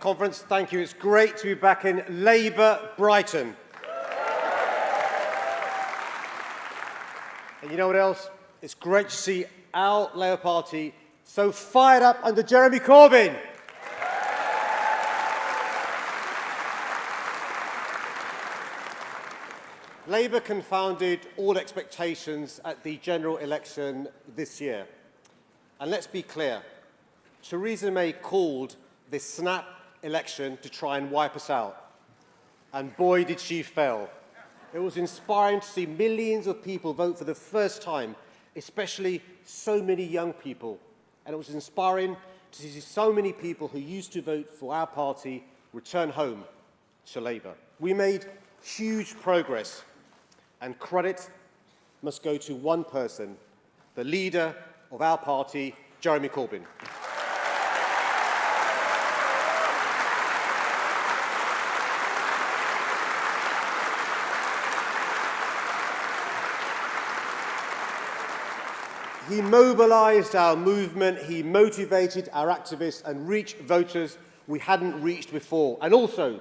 conference. Thank you. It's great to be back in Labour Brighton. And you know what else? It's great to see our Labour Party so fired up under Jeremy Corbyn. Labour confounded all expectations at the general election this year. And let's be clear, Theresa May called this snap election to try and wipe us out. And boy, did she fail. It was inspiring to see millions of people vote for the first time, especially so many young people. And it was inspiring to see so many people who used to vote for our party return home to Labour. We made huge progress, and credit must go to one person, the leader of our party, Jeremy Corbyn. He mobilised our movement, he motivated our activists and reached voters we hadn't reached before, and also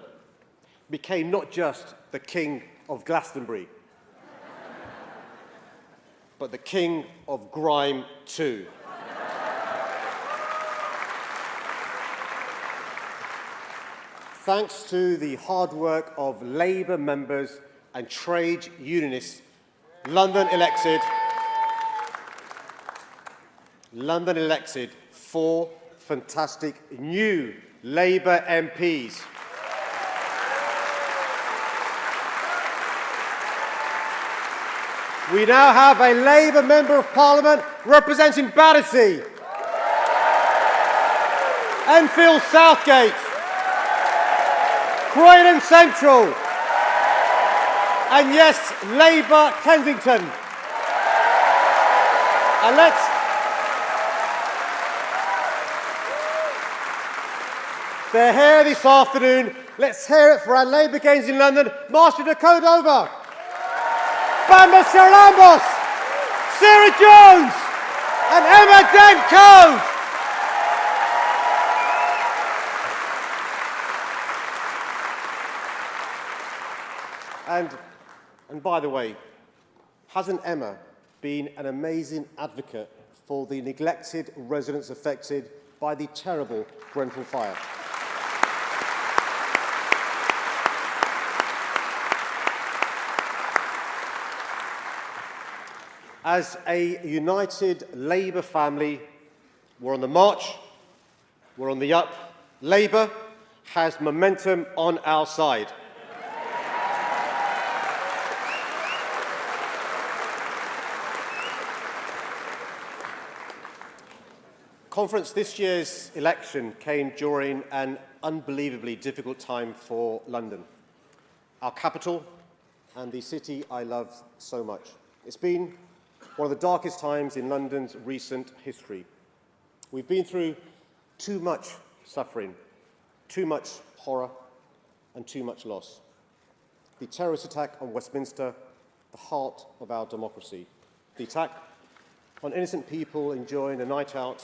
became not just the King of Glastonbury, but the King of Grime too. Thanks to the hard work of Labour members and trade unionists, London elected 4 fantastic new Labour MPs. We now have a Labour Member of Parliament representing Battersea, Enfield Southgate, Croydon Central, and yes, Labour Kensington. And they're here this afternoon. Let's hear it for our Labour gains in London. Marshall de Cordova, Bamba Saralambos, Sarah Jones, and Emma Dent-Code. And by the way, hasn't Emma been an amazing advocate for the neglected residents affected by the terrible Grenfell fire? As a united Labour family, we're on the march, we're on the up. Labour has momentum on our side. Conference, this year's election came during an unbelievably difficult time for London, our capital and the city I love so much. It's been one of the darkest times in London's recent history. We've been through too much suffering, too much horror, and too much loss. The terrorist attack on Westminster, the heart of our democracy. The attack on innocent people enjoying a night out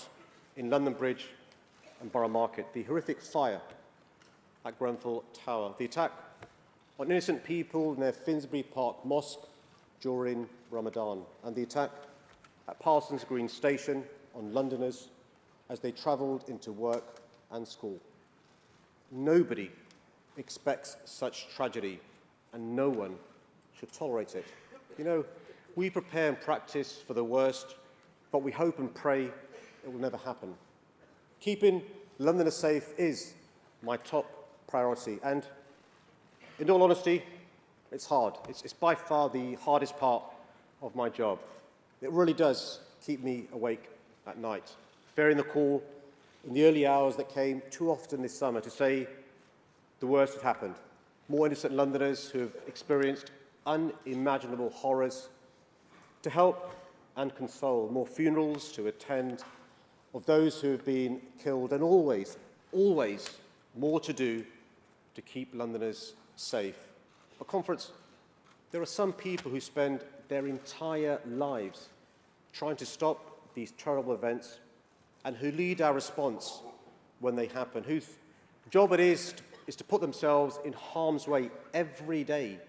in London Bridge and Borough Market. The horrific fire at Grenfell Tower. The attack on innocent people in their Finsbury Park Mosque during Ramadan, and the attack at Parsons Green Station on Londoners as they travelled into work and school. Nobody expects such tragedy, and no one should tolerate it. You know, we prepare and practice for the worst, but we hope and pray it will never happen. Keeping Londoners safe is my top priority, and in all honesty, it's hard. It's by far the hardest part of my job. It really does keep me awake at night, fearing the call in the early hours that came too often this summer to say the worst had happened. More innocent Londoners who have experienced unimaginable horrors to help and console, more funerals to attend of those who have been killed, and always, always more to do to keep Londoners safe. A conference, there are some people who spend their entire lives trying to stop these terrible events and who lead our response when they happen, whose The job it is to put themselves in harm's way every day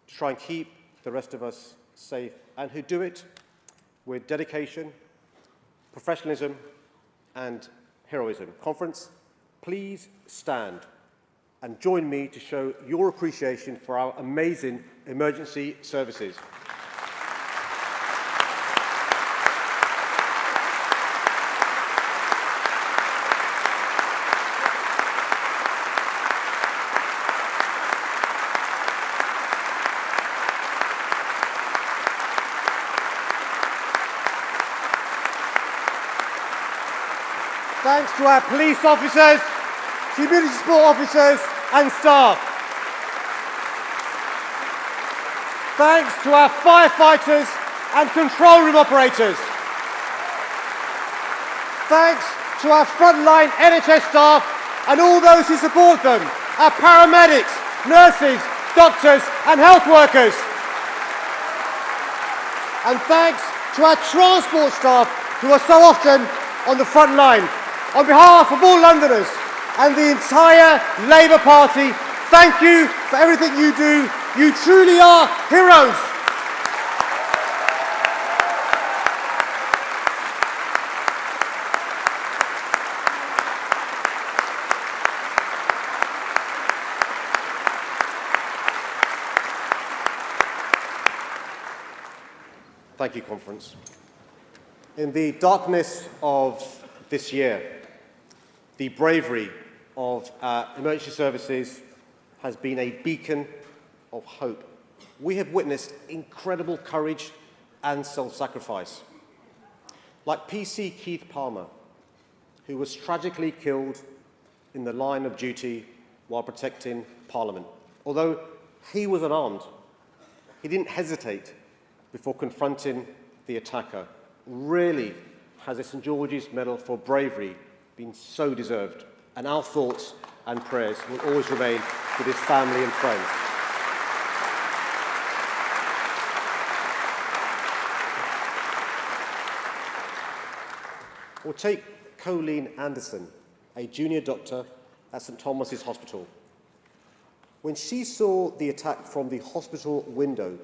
to try and keep the rest of us safe, and who do it with dedication, professionalism, and heroism. Conference, please stand and join me to show your appreciation for our amazing emergency services. Thanks to our police officers, community support officers and staff. Thanks to our firefighters and control room operators. Thanks to our frontline NHS staff and all those who support them, our paramedics, nurses, doctors and health workers. And thanks to our transport staff who are so often on the front line. On behalf of all Londoners and the entire Labour Party, thank you for everything you do. You truly are heroes. Thank you, Conference. In the darkness of this year, the bravery of our emergency services has been a beacon of hope. We have witnessed incredible courage and self-sacrifice. Like PC Keith Palmer, who was tragically killed in the line of duty while protecting Parliament. Although he was unarmed, he didn't hesitate before confronting the attacker. Really has a St George's Medal for bravery been so deserved, and our thoughts and prayers will always remain with his family and friends. Or take Colleen Anderson, a junior doctor at St Thomas's Hospital. When she saw the attack from the hospital window,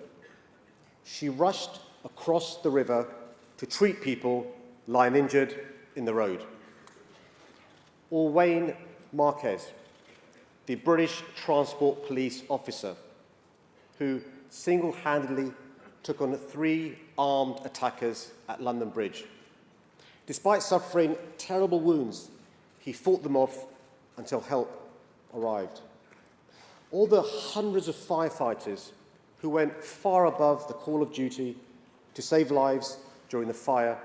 she rushed across the river to treat people lying injured in the road. Or Wayne Marquez, the British Transport Police officer, who single-handedly took on 3 armed attackers at London Bridge. Despite suffering terrible wounds, he fought them off until help arrived. All the hundreds of firefighters who went far above the call of duty to save lives during the fire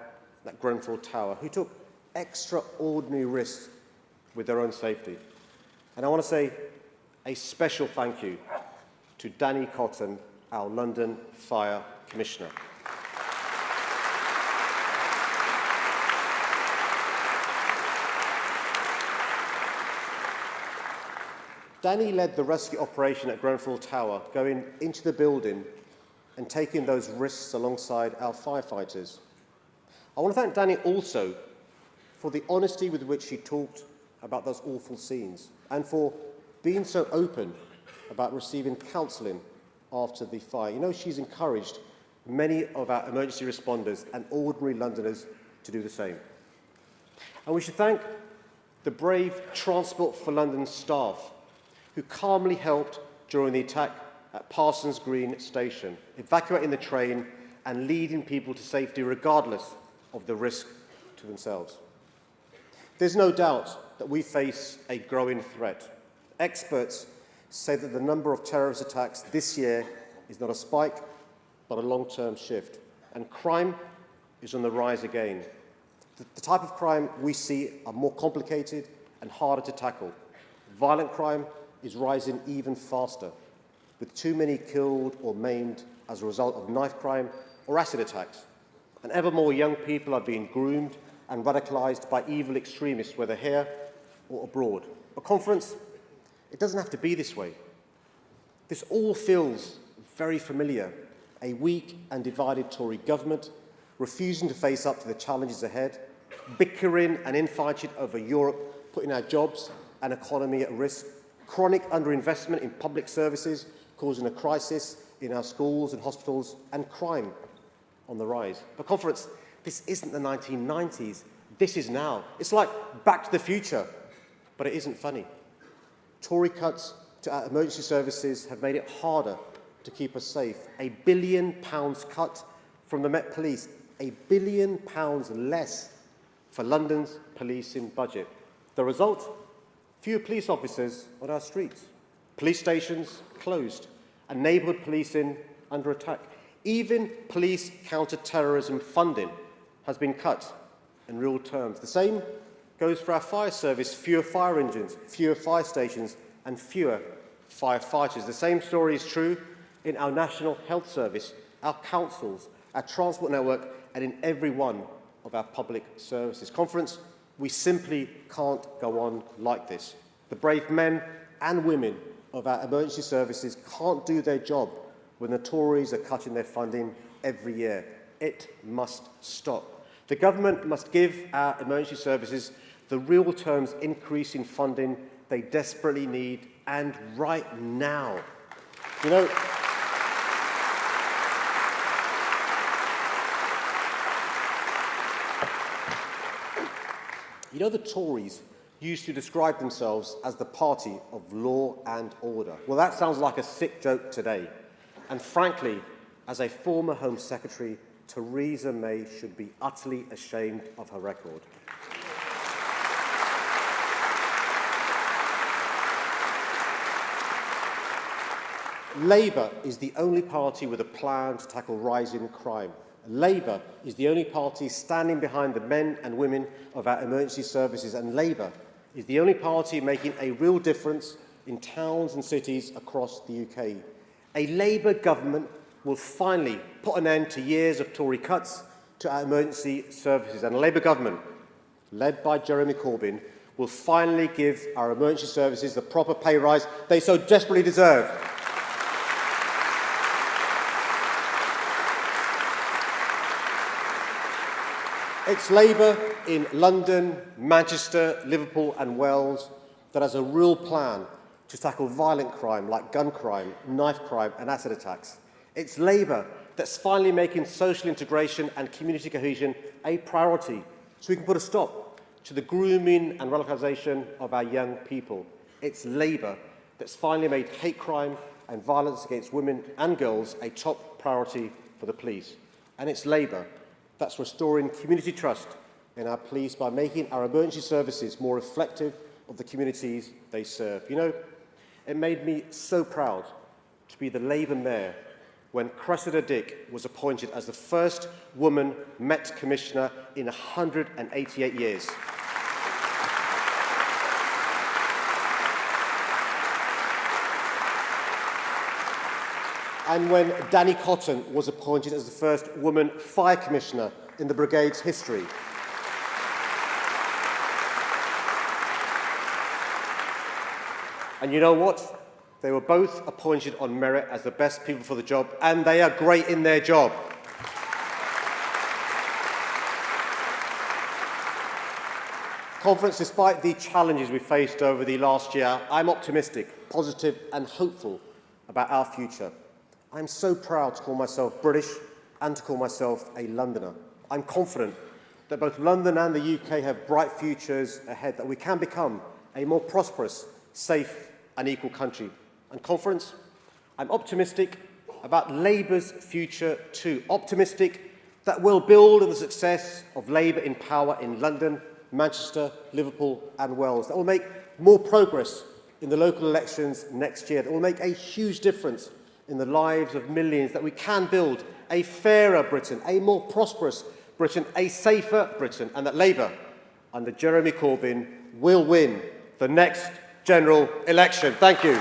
at Grenfell Tower, who took extraordinary risks with their own safety. And I want to say a special thank you to Danny Cotton, our London Fire Commissioner. Danny led the rescue operation at Grenfell Tower, going into the building and taking those risks alongside our firefighters. I want to thank Danny also for the honesty with which he talked about those awful scenes and for being so open about receiving counselling after the fire. You know, she's encouraged many of our emergency responders and ordinary Londoners to do the same. And we should thank the brave Transport for London staff who calmly helped during the attack at Parsons Green Station, evacuating the train and leading people to safety regardless of the risk to themselves. There's no doubt that we face a growing threat. Experts say that the number of terrorist attacks this year is not a spike, but a long-term shift. And crime is on the rise again. The type of crime we see are more complicated and harder to tackle. Violent crime is rising even faster, with too many killed or maimed as a result of knife crime or acid attacks. And ever more young people are being groomed and radicalised by evil extremists, whether here or abroad. A conference, it doesn't have to be this way. This all feels very familiar. A weak and divided Tory government, refusing to face up to the challenges ahead, bickering and infighting over Europe, putting our jobs and economy at risk, chronic underinvestment in public services causing a crisis in our schools and hospitals, and crime on the rise. But conference, this isn't the 1990s, this is now. It's like Back to the Future, but it isn't funny. Tory cuts to our emergency services have made it harder to keep us safe. £1 billion cut from the Met Police, £1 billion less for London's policing budget. The result? Fewer police officers on our streets, police stations closed, and neighbourhood policing under attack. Even police counter-terrorism funding has been cut in real terms. The same goes for our fire service: fewer fire engines, fewer fire stations, and fewer firefighters. The same story is true in our National Health Service, our councils, our transport network, and in every one of our public services. Conference, we simply can't go on like this. The brave men and women of our emergency services can't do their job when the Tories are cutting their funding every year. It must stop. The government must give our emergency services the real terms increase in funding they desperately need, and right now. You know, the Tories used to describe themselves as the party of law and order. Well, that sounds like a sick joke today. And frankly, as a former Home Secretary, Theresa May should be utterly ashamed of her record. Labour is the only party with a plan to tackle rising crime. Labour is the only party standing behind the men and women of our emergency services, and Labour is the only party making a real difference in towns and cities across the UK. A Labour government will finally put an end to years of Tory cuts to our emergency services, and a Labour government, led by Jeremy Corbyn, will finally give our emergency services the proper pay rise they so desperately deserve. It's Labour in London, Manchester, Liverpool and Wales that has a real plan to tackle violent crime like gun crime, knife crime and acid attacks. It's Labour that's finally making social integration and community cohesion a priority so we can put a stop to the grooming and radicalisation of our young people. It's Labour that's finally made hate crime and violence against women and girls a top priority for the police. And it's Labour that's restoring community trust in our police by making our emergency services more reflective of the communities they serve. You know, it made me so proud to be the Labour mayor when Cressida Dick was appointed as the first woman Met Commissioner in 188 years. And when Danny Cotton was appointed as the first woman Fire Commissioner in the Brigade's history. And you know what? They were both appointed on merit as the best people for the job, and they are great in their job. Conference, despite the challenges we faced over the last year, I'm optimistic, positive and hopeful about our future. I'm so proud to call myself British and to call myself a Londoner. I'm confident that both London and the UK have bright futures ahead, that we can become a more prosperous, safe and equal country. And Conference, I'm optimistic about Labour's future too. Optimistic that we'll build on the success of Labour in power in London, Manchester, Liverpool and Wales. That will make more progress in the local elections next year. That will make a huge difference in the lives of millions, that we can build a fairer Britain, a more prosperous Britain, a safer Britain, and that Labour, under Jeremy Corbyn, will win the next general election. Thank you.